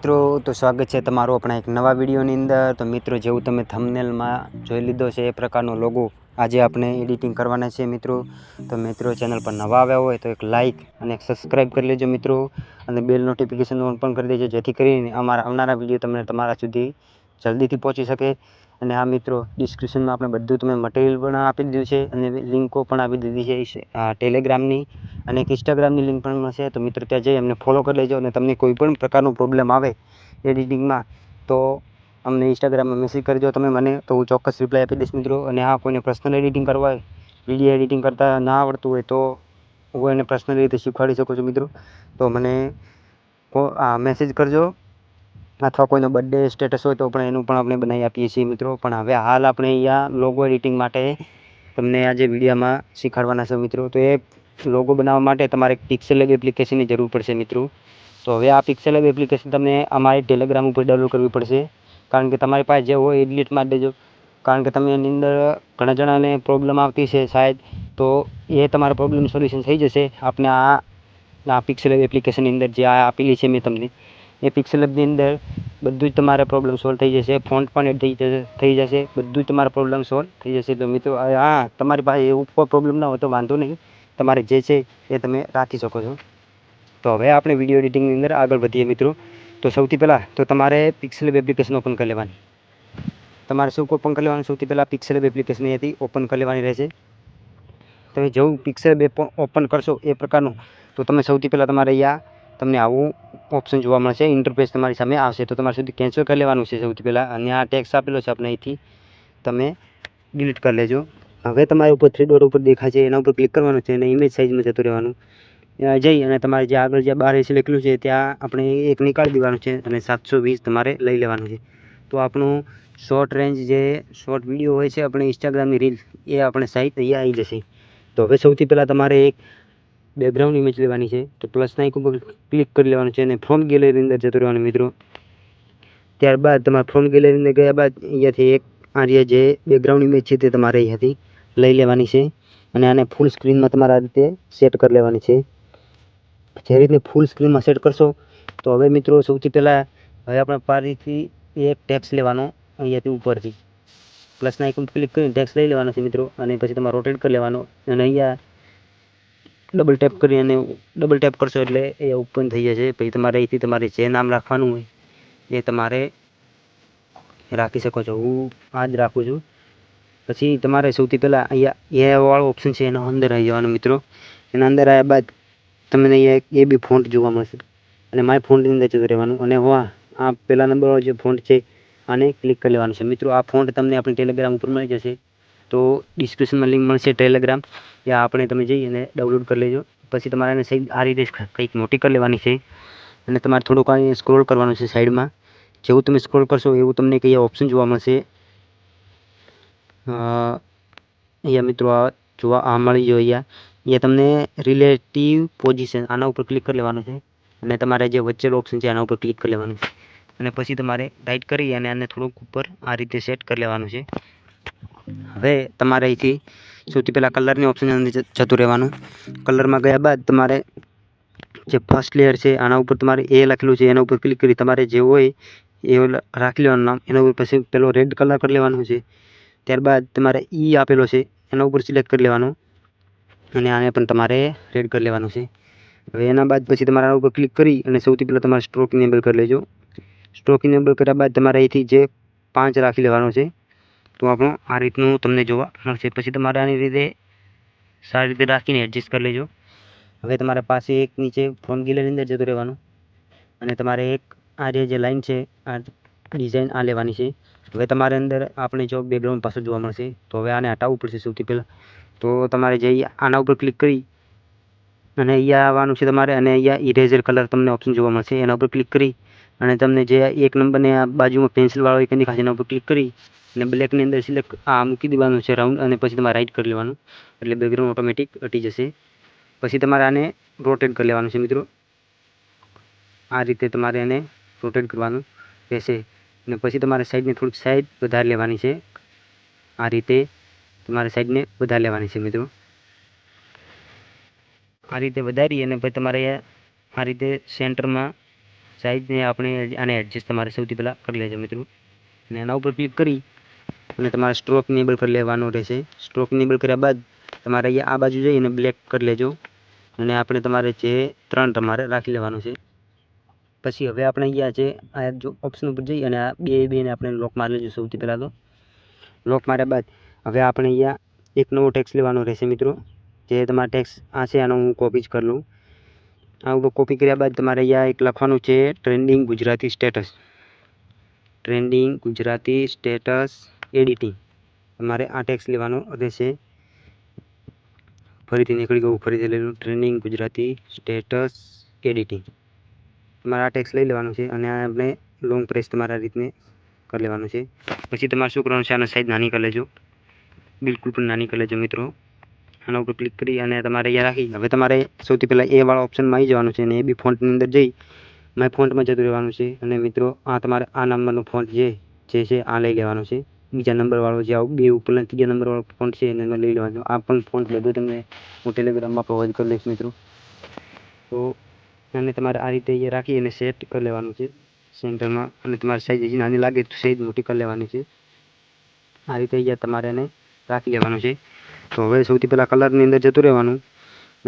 મિત્રો તો સ્વાગત છે તમારું આપણા એક નવા વિડીયોની અંદર। તો મિત્રો જેવું તમે થંબનેલમાં જોઈ લીધો છે એ પ્રકારનો લોગો આજે આપણે એડિટિંગ કરવાના છે મિત્રો। તો મિત્રો ચેનલ પર નવા આવ્યા હોય તો એક લાઇક અને એક સબસ્ક્રાઈબ કરી લેજો મિત્રો, અને બેલ નોટિફિકેશન ઓન પણ કરી દેજો, જેથી કરીને અમારા આવનારા વિડીયો તમને તમારા સુધી જલ્દીથી પહોંચી શકે। અને આ મિત્રો ડિસ્ક્રિપ્શનમાં આપણે બધું તમે મટીરિયલ પણ આપી દીધું છે અને લિંકો પણ આપી દીધી છે ટેલિગ્રામની અને એક ઇન્સ્ટાગ્રામની લિંક પણ મળશે। તો મિત્રો ત્યાં જઈ અમને ફોલો કરી લેજો, અને તમને કોઈ પણ પ્રકારનો પ્રોબ્લેમ આવે એડિટિંગમાં તો અમને ઇન્સ્ટાગ્રામમાં મેસેજ કરજો તમે મને, તો હું ચોક્કસ રિપ્લાય આપી દઈશ મિત્રો। અને હા, કોઈને પર્સનલ એડિટિંગ કરવા હોય, વિડીયો એડિટિંગ કરતાં ના આવડતું હોય તો હું એને પર્સનલ રીતે શીખવાડી શકું છું મિત્રો। તો મને મેસેજ કરજો, અથવા કોઈનો બર્થડે સ્ટેટસ હોય તો પણ એનું પણ આપણે બનાવી આપીએ છીએ મિત્રો। પણ હવે હાલ આપણે અહીંયા લોગો એડિટિંગ માટે તમને આજે વિડીયોમાં શીખવાડવાના છે મિત્રો। તો એ લોગો બનાવવા માટે તમારે પિક્સેલેબ એપ્લિકેશનની જરૂર પડશે મિત્રો। તો હવે આ પિક્સેલેબ એપ્લિકેશન તમને અમારી ટેલિગ્રામ ઉપર ડાઉનલોડ કરવી પડશે, કારણ કે તમારી પાસે જે હોય એ ડિલીટ મારી દેજો, કારણ કે તમે એની અંદર ઘણા જણાને પ્રોબ્લેમ આવતી છે શાયદ, તો એ તમારા પ્રોબ્લેમ સોલ્યુશન થઈ જશે આપણે આ પિક્સેલેબ એપ્લિકેશનની અંદર જે આપેલી છે મેં તમને, એ પિક્સેલેબની અંદર બધું જ તમારા પ્રોબ્લેમ સોલ્વ થઈ જશે, ફોન્ટ પણ એડ થઈ જશે, બધું જ તમારા પ્રોબ્લેમ સોલ્વ થઈ જશે। તો મિત્રો તમારી પાસે એવું કોઈ પ્રોબ્લેમ ના હોય તો વાંધો નહીં, તમારે જે છે એ તમે રાખી શકો છો। તો હવે આપણે વિડીયો એડિટિંગની અંદર આગળ વધીએ મિત્રો। તો સૌથી પહેલાં તો તમારે પિક્સેલેબ એપ્લિકેશન ઓપન કરી લેવાની। તમારે શું ઓપન કરી લેવાનું? સૌથી પહેલાં પિક્સેલેબ એપ્લિકેશન અહીંયાથી ઓપન કરી લેવાની રહેશે। તમે જેવું પિક્સેલેબ ઓપન કરશો એ પ્રકારનું, તો તમે સૌથી પહેલાં તમારે અહીંયા તમને આવું ઓપ્શન જોવા મળશે, ઇન્ટરફેસ તમારી સામે આવશે। તો તમારે સુધી કેન્સલ કરી લેવાનું છે સૌથી પહેલાં, અને આ ટેક્સ આપેલો છે આપણે અહીંથી તમે ડિલીટ કરી લેજો। હવે તમારી ઉપર 3 ડોટ ઉપર દેખાય છે, એના ઉપર ક્લિક કરવાનું છે અને ઇમેજ સાઇઝમાં જતું રહેવાનું। ત્યાં જઈ અને તમારે જે આગળ જે 12 લખેલું છે ત્યાં આપણે એક નીકાળી દેવાનું છે અને 720 તમારે લઈ લેવાનું છે। તો આપણું શોર્ટ રેન્જ જે શોર્ટ વિડીયો હોય છે આપણે ઇન્સ્ટાગ્રામની રીલ, એ આપણે સાઈઝ અહીંયા આવી જશે। તો હવે સૌથી પહેલાં તમારે એક બેકગ્રાઉન્ડ ઇમેજ લેવાની છે। તો પ્લસના આઇકન ઉપર ક્લિક કરી લેવાનું છે અને ફ્રોમ ગેલેરીની અંદર જતું રહેવાનું મિત્રો। ત્યારબાદ તમારે ફ્રોમ ગેલેરીની અંદર ગયા બાદ અહીંયાથી એક જે બેકગ્રાઉન્ડ ઇમેજ છે તે તમારે અહીંયાથી લઈ લેવાની છે, અને આને ફૂલ સ્ક્રીનમાં તમારે આ રીતે સેટ કરી લેવાની છે। જે રીતે ફૂલ સ્ક્રીનમાં સેટ કરશો, તો હવે મિત્રો સૌથી પહેલાં હવે આપણે ફરીથી એક ટેક્સ લેવાનો અહીંયાથી ઉપરથી પ્લસના આઇકન ક્લિક કરીને ટેક્સ લઈ લેવાનો છે મિત્રો, અને પછી તમારે રોટેટ કરી લેવાનો, અને અહીંયા ડબલ ટેપ કરશો એટલે એ ઓપન થઈ જશે। પછી તમારે અહીંથી તમારે જે નામ રાખવાનું હોય એ તમારે રાખી શકો છો, હું આ જ રાખું છું। પછી તમારે સૌથી પહેલાં અહીંયા એ વાળો ઓપ્શન છે એના અંદર આવી જવાનું મિત્રો। એના અંદર આવ્યા બાદ તમને અહીંયા એ બી ફોન્ટ જોવા મળશે, અને માય ફોન્ટની અંદર જતું રહેવાનું, અને આ પહેલા નંબરવાળો જે ફોન્ટ છે આને ક્લિક કરી લેવાનું છે મિત્રો। આ ફોન્ટ તમને આપણી ટેલિગ્રામ ઉપર મળી જશે, તો ડિસ્ક્રિપ્શનમાં લિંક મળશે ટેલિગ્રામ, ત્યાં આપણે તમે જઈ અને ડાઉનલોડ કરી લેજો। પછી તમારે એને સાઈડ આ રીતે કંઈક મોટી કરી લેવાની છે, અને તમારે થોડુંક અહીં સ્ક્રોલ કરવાનું છે સાઈડમાં। જેવું તમે સ્ક્રોલ કરશો એવું તમને કંઈ ઓપ્શન જોવા મળશે, અહીંયા મિત્રો આ મળી ગયો। અહીંયા તમને રિલેટિવ પોઝિશન આના ઉપર ક્લિક કરી લેવાનું છે, અને તમારે જે વચ્ચેનો ઓપ્શન છે આના ઉપર ક્લિક કરી લેવાનું છે, અને પછી તમારે ટાઈટ કરી અને આને થોડુંક ઉપર આ રીતે સેટ કરી લેવાનું છે। હવે તમારે અહીંથી સૌથી પહેલાં કલરની ઓપ્શન અંદર જતું રહેવાનું। કલરમાં ગયા બાદ તમારે જે ફર્સ્ટ લેયર છે આના ઉપર તમારે એ લખેલું છે એના ઉપર ક્લિક કરી તમારે જે હોય એ રાખી લેવાનું નામ, એના ઉપર પછી પેલો રેડ કલર કરી લેવાનું છે। ત્યારબાદ તમારે આપેલો છે એના ઉપર સિલેક્ટ કરી લેવાનું, અને આને પણ તમારે રેડ કરી લેવાનું છે। હવે એના બાદ પછી તમારે આના ઉપર ક્લિક કરી અને સૌથી પહેલાં તમારે સ્ટ્રોક ઇનેબલ કરી લેજો। સ્ટ્રોક ઇનેબલ કર્યા બાદ તમારે અહીંથી જે 5 રાખી લેવાનો છે, તો આપણું આ રીતનું તમને જોવા મળશે। પછી તમારે આની રીતે સારી રીતે રાખીને એડજસ્ટ કરી લેજો। હવે તમારે પાસે એક નીચે ફ્રોમ ગેલેરીની અંદર જતું રહેવાનું, અને તમારે એક આ જે લાઈન છે આ ડિઝાઇન આ લેવાની છે। હવે તમારે અંદર આપણે જો બેકગ્રાઉન્ડ પાછળ જોવા મળશે, તો હવે આને હટાવવું પડશે સૌથી પહેલાં। તો તમારે જે આના ઉપર ક્લિક કરી અને અહીંયા આવવાનું છે તમારે, અને અહીંયા ઇરેઝર કલર તમને ઓપ્શન જોવા મળશે, એના ઉપર ક્લિક કરી અને તમને જે એક નંબરને આ બાજુમાં પેન્સિલવાળો એક દેખાશે એના ઉપર ક્લિક કરી અને બ્લેકની અંદર સિલેક્ટ મૂકી દેવાનું છે રાઉન્ડ, અને પછી તમારે રાઈટ કરી લેવાનું, એટલે બેકગ્રાઉન્ડ ઓટોમેટિક હટી જશે। પછી તમારે આને રોટેટ કરી લેવાનું છે મિત્રો। આ રીતે તમારે એને રોટેટ કરવાનું રહેશે, અને પછી તમારે સાઈડને થોડીક સાઈડ વધારી લેવાની છે। આ રીતે તમારે સાઈડને વધારી લેવાની છે મિત્રો। આ રીતે વધારી અને પછી તમારે આ રીતે સેન્ટરમાં સાઇઝને આપણે આને એડજસ્ટ તમારે સૌથી પહેલાં કરી લેજો મિત્રો, અને એના ઉપર ક્લિક કરી અને તમારે સ્ટ્રોક ઇનેબલ કરી લેવાનો રહેશે. સ્ટ્રોક ઇનેબલ કર્યા બાદ તમારે અહીંયા આ બાજુ જઈને બ્લેક કરી લેજો, અને આપણે તમારે જે 3 તમારે રાખી લેવાનું છે. પછી હવે આપણે અહીંયા છે આ જો ઓપ્શન ઉપર જઈ અને આ બેને આપણે લોક મારી લેજો. સૌથી પહેલાં તો લોક માર્યા બાદ હવે આપણે અહીંયા એક નવો ટેક્સ લેવાનો રહેશે મિત્રો. જે તમારા ટેક્સ આ છે આનો હું કોપી જ કરી લઉં. આ ઉપર કોપી કર્યા બાદ તમારે અહીંયા એક લખવાનું છે trending Gujarati status. Trending Gujarati status editing, તમારે આ ટેક્સ લેવાનો રહેશે. ફરીથી નીકળી ગયું, ફરીથી લઈ લઉં. ટ્રેન્ડિંગ ગુજરાતી સ્ટેટસ એડિટિંગ, તમારે આ ટેક્સ લઈ લેવાનું છે અને આપણે લોંગ પ્રેસ તમારા રીતને કરી લેવાનું છે. પછી તમારે શું કરવાનું છે, આનો સાઈઝ નાની કરી લેજો, બિલકુલ પણ નાની કરી લેજો મિત્રો. આના ઉપર ક્લિક કરી અને તમારે અહીંયા રાખી હવે તમારે સૌથી પહેલાં એ વાળા ઓપ્શનમાં આવી જવાનું છે અને એ બી ફોન્ટની અંદર જઈ માય ફોન્ટમાં જતું રહેવાનું છે. અને મિત્રો આ તમારે આ નંબરનો ફોન્ટ જે છે આ લઈ લેવાનો છે. બીજા નંબરવાળો જે બે ઉપરના ત્રીજા નંબરવાળો ફોન્ટ છે એને લઈ લેવાનો. આ પણ ફોન્ટ બધું તમને હું ટેલિગ્રામમાં પ્રોવાઈડ કરી લઈશ મિત્રો. તો અને તમારે આ રીતે અહીંયા રાખી અને સેટ કરી લેવાનું છે સેન્ટરમાં, અને તમારે સાઈઝ નાની લાગે તો સાઈઝ મોટી કરી લેવાની છે. આ રીતે અહીંયા તમારે એને રાખી લેવાનું છે. તો હવે સૌથી પહેલાં કલરની અંદર જતું રહેવાનું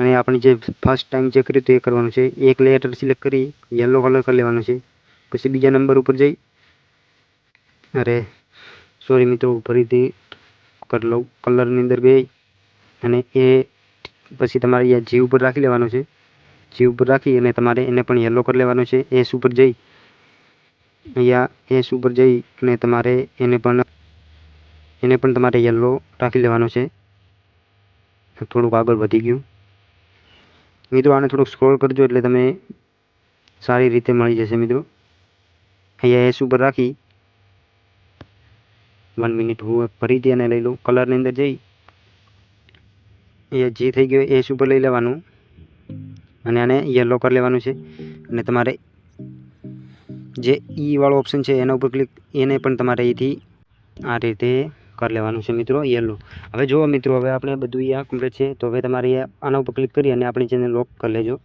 અને આપણે જે ફર્સ્ટ ટાઈમ જે કર્યું તે કરવાનું છે. એક લેટર સિલેક્ટ કરી યલો કલર કરી લેવાનું છે. પછી બીજા નંબર ઉપર જઈ સોરી મિત્રો ફરીથી કરી લઉં. કલરની અંદર ગઈ અને એ પછી તમારે અહીંયા જી ઉપર રાખી લેવાનું છે. જી ઉપર રાખી અને તમારે એને પણ યલો કરી લેવાનું છે. એસ ઉપર જઈ અહીંયા એસ ઉપર જઈ અને તમારે એને પણ તમારે યલો રાખી લેવાનો છે. થોડુંક આગળ વધી ગયું મિત્રો, આને થોડુંક સ્ક્રોલ કરજો એટલે તમે સારી રીતે મળી જશે મિત્રો. અહીંયા એસ ઉપર રાખી 1 મિનિટ હું ફરીથી એને લઈ લઉં. કલરની અંદર જઈ અહીંયા જે થઈ ગયો એસ ઉપર લઈ લેવાનું અને આને યલો કરી લેવાનું છે. અને તમારે જે ઈ વાળો ઓપ્શન છે એના ઉપર ક્લિક એને પણ તમારે અહીંથી આ રીતે કરી લેવાનું છે મિત્રો યલો. હવે જુઓ મિત્રો, હવે આપણે બધું અહીંયા કમ્પ્લીટ છે. તો હવે તમારે આના ઉપર ક્લિક કરી અને આપણી ચેનલ લોક કરી લેજો.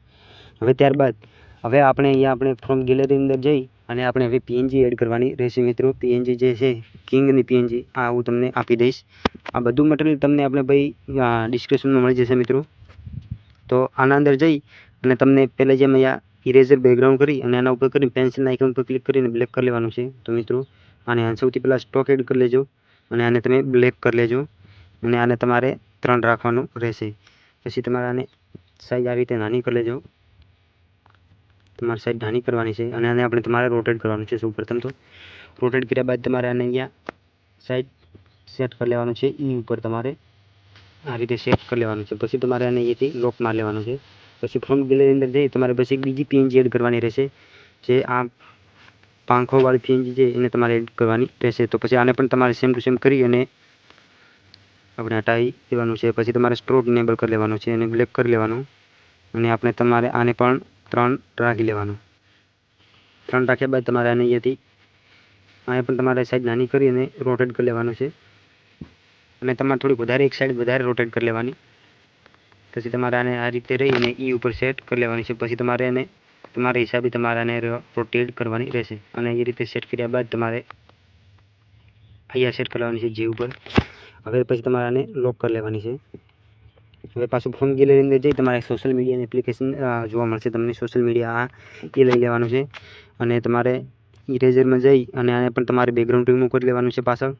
હવે ત્યારબાદ હવે આપણે અહીંયા આપણે ફ્રોમ ગેલેરીની અંદર જઈ અને આપણે હવે પીએનજી એડ કરવાની રહેશે મિત્રો. પીએનજી જે છે કિંગની પીએનજી આ હું તમને આપી દઈશ. આ બધું મટીરિયલ તમને આપણે ભાઈ ડિસ્ક્રિપ્શનમાં મળી જશે મિત્રો. તો આના અંદર જઈ અને તમને પહેલાં જેમ અહીંયા ઇરેઝર બેકગ્રાઉન્ડ કરી અને આના ઉપર કરી પેન્સિલના આઇકન પર ક્લિક કરીને બ્લેક કરી લેવાનું છે. તો મિત્રો આને સૌથી પહેલાં સ્ટોક એડ કરી લેજો અને આને તમે બ્લેક કરી લેજો અને આને તમારે 3 રાખવાનું રહેશે. પછી તમારે આને સાઈઝ આ રીતે નાની કરી લેજો, તમારે સાઈડ નાની કરવાની છે અને આને આપણે તમારે રોટેટ કરવાનું છે. સૌ પ્રથમ તો રોટેટ કર્યા બાદ તમારે આને અહીંયા સાઈડ સેટ કરી લેવાનું છે. ઈ ઉપર તમારે આ રીતે સેટ કરી લેવાનું છે. પછી તમારે આને અહીંયાથી લોક મારી લેવાનું છે. પછી ફ્રોમ ગેલેરી અંદર જઈ તમારે પછી બીજી પીએનજી એડ કરવાની રહેશે. જે આ પાંખોવાળી પીએનજી છે એને તમારે એડ કરવાની રહેશે. તો પછી આને પણ તમારે સેમ ટુ સેમ કરી અને આપણે હટાવી દેવાનું છે. પછી તમારે સ્ટ્રોક ઇનેબલ કરી લેવાનું છે અને બ્લેક કરી લેવાનું અને આપણે તમારે આને પણ 3 રાખી લેવાનું. 3 રાખ્યા બાદ તમારે આને અહીંયાથી આને પણ તમારે સાઈડ નાની કરી અને રોટેટ કરી લેવાનું છે અને તમારે થોડીક વધારે એક સાઈડ વધારે રોટેટ કરી લેવાની. પછી તમારે આને આ રીતે રહીને ઈ ઉપર સેટ કરી લેવાની છે. પછી તમારે એને તમારા હિસાબે તમારે આને રોટેટ કરવાની રહેશે અને એ રીતે સેટ કર્યા બાદ તમારે અહીંયા સેટ કરવાની છે જી ઉપર. હવે પછી તમારે આને લોક કરી લેવાની છે. હવે પાછું ફોન ગેલેરી અંદર જઈ તમારે સોશિયલ મીડિયાની એપ્લિકેશન જોવા મળશે તમને. સોશિયલ મીડિયા એ લઈ લેવાનું છે અને તમારે ઇરેઝરમાં જઈ અને આને પણ તમારે બેકગ્રાઉન્ડ રિમૂવ કરી લેવાનું છે પાછળ.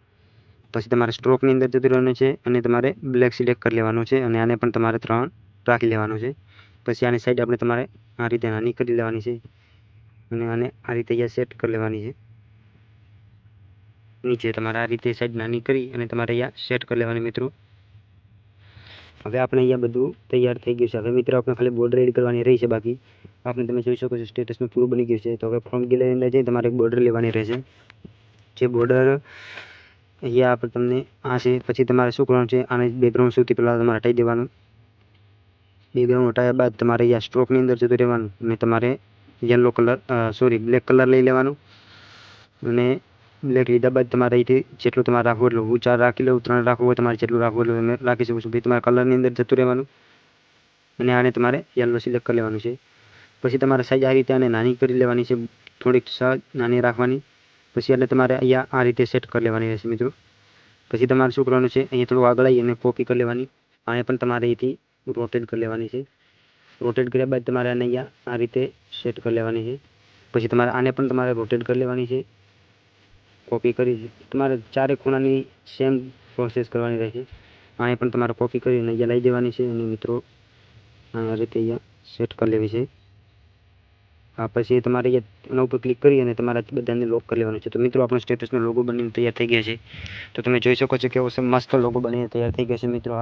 પછી તમારે સ્ટ્રોકની અંદર જતું રહેવાનું છે અને તમારે બ્લેક સિલેક્ટ કરી લેવાનું છે અને આને પણ તમારે 3 રાખી લેવાનું છે. પછી આની સાઈડ આપણે તમારે આ રીતે નાની કરી લેવાની છે અને આને આ રીતે અહીંયા સેટ કરી લેવાની છે. નીચે તમારે આ રીતે સાઈડ નાની કરી અને તમારે અહીંયા સેટ કરી લેવાની મિત્રો. હવે આપણે અહીંયા બધું તૈયાર થઈ ગયું છે. હવે મિત્રો આપણે ખાલી બોર્ડર એડ કરવાની રહી છે બાકી. આપણે તમે જોઈ શકો છો સ્ટેટસમાં પૂરું બની ગયું છે. તો હવે ફ્રોમ ગેલેરી અંદર જઈ તમારે એક બોર્ડર લેવાની રહેશે. જે બોર્ડર અહીંયા આપણે તમને આ છે. પછી તમારે શું કરવાનું છે, આને બેકગ્રાઉન્ડ સૌથી પહેલાં તમારે હટાવી દેવાનું. બેકગ્રાઉન્ડ હટાવ્યા બાદ તમારે અહીંયા સ્ટ્રોકની અંદર જતું રહેવાનું અને તમારે યલો કલર બ્લેક કલર લઈ લેવાનું અને બ્લેક લીધા બાદ તમારે અહીંથી જેટલું તમારે રાખવું એટલું, હું 4 રાખી લઉં, 3 રાખવું હોય તમારે જેટલું રાખવું એટલું તમે રાખી શકો છો. ભાઈ તમારે કલરની અંદર જતું રહેવાનું અને આને તમારે યલો સિલેક્ટ કરી લેવાનું છે પછી તમારે સાઈઝ આ રીતે આને નાની કરી લેવાની છે, થોડીક સહજ નાની રાખવાની. પછી એટલે તમારે અહીંયા આ રીતે સેટ કરી લેવાની રહેશે મિત્રો. પછી તમારે શું કરવાનું છે, અહીંયા થોડું આગળ આવી અને કોપી કરી લેવાની. આને પણ તમારે અહીંથી રોટેટ કરી લેવાની છે. રોટેટ કર્યા બાદ તમારે આને અહીંયા આ રીતે સેટ કરી લેવાની છે. પછી તમારે આને પણ તમારે રોટેટ કરી લેવાની છે, કોપી કરી. તમારે ચારે ખૂણાની સેમ પ્રોસેસ કરવાની રહેશે. આને પણ તમારે કોપી કરીને અહીંયા લઈ દેવાની છે અને મિત્રો આ રીતે અહીંયા સેટ કરી લેવી છે. પછી તમારે અહીંયા એના ઉપર ક્લિક કરી અને તમારા બધાને લોક કરી લેવાનું છે. તો મિત્રો આપણો સ્ટેટસનો લોગો બનીને તૈયાર થઈ ગયા છે. તો તમે જોઈ શકો છો કેવો મસ્ત લોગો બનીને તૈયાર થઈ ગયો છે મિત્રો.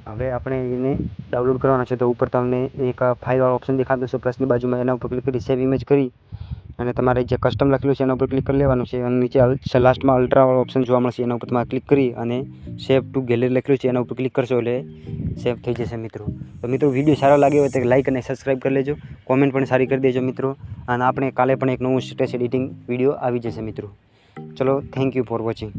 હવે આપણે એને ડાઉનલોડ કરવાના છે. તો ઉપર તમને એક ફાઇલવાળો ઓપ્શન દેખાતો છે પ્લસની બાજુમાં, એના ઉપર ક્લિક કરી સેવ ઇમેજ કરી અને તમારે જે કસ્ટમ લખેલું છે એના ઉપર ક્લિક કરી લેવાનું છે. અને નીચે લાસ્ટમાં અલ્ટ્રાવાળો ઓપ્શન જોવા મળશે, એના ઉપર તમારે ક્લિક કરી અને સેવ ટુ ગેલેરી લખેલું છે એના ઉપર ક્લિક કરશો એટલે સેવ થઈ જશે મિત્રો. તો મિત્રો વિડીયો સારો લાગ્યો હોય તો લાઇક અને સબસ્ક્રાઈબ કરી લેજો, કોમેન્ટ પણ સારી કરી દેજો મિત્રો. અને આપણે કાલે પણ એક નવું સ્ટેટસ એડિટિંગ વિડીયો આવી જશે મિત્રો. ચલો, થેન્ક યુ ફોર વોચિંગ.